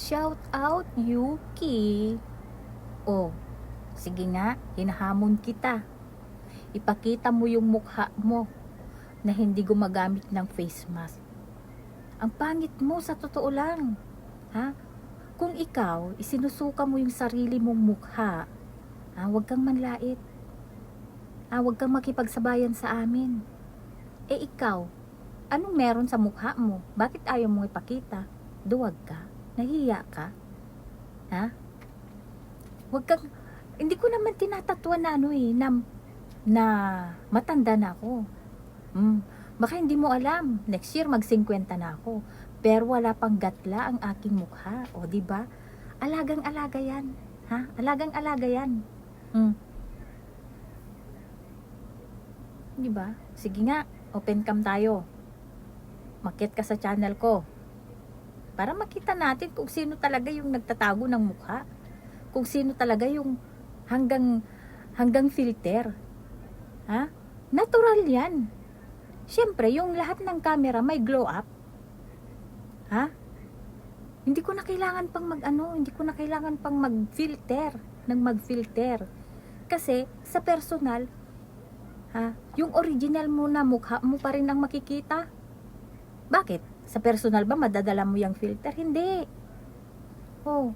Shout out, Yuki. Oh, sige nga, hinahamon kita. Ipakita mo yung mukha mo na hindi gumagamit ng face mask. Ang pangit mo sa totoo lang. Ha? Kung ikaw, isinusuka mo yung sarili mong mukha, huwag kang manlait. Huwag kang makipagsabayan sa amin. Ikaw, anong meron sa mukha mo? Bakit ayaw mong ipakita? Duwag ka? Nahiya ka? Ha? Huwag kang, hindi ko naman tinatatwa na na matanda na ako. Baka hindi mo alam, next year mag-50 na ako. Pero wala pang gatla ang aking mukha. O, di ba? Alagang-alaga yan. Ha? Alagang-alaga yan. Di ba? Sige nga, open cam tayo. Makiat ka sa channel ko. Para makita natin kung sino talaga yung nagtatago ng mukha. Kung sino talaga yung hanggang filter. Ha? Natural yan. Siyempre, yung lahat ng camera may glow up. Ha? Hindi ko na kailangan pang hindi ko na kailangan pang mag-filter. Kasi, sa personal, yung original mo na mukha mo pa rin ang makikita. Bakit? Sa personal ba madadala mo yung filter? Hindi. Oh,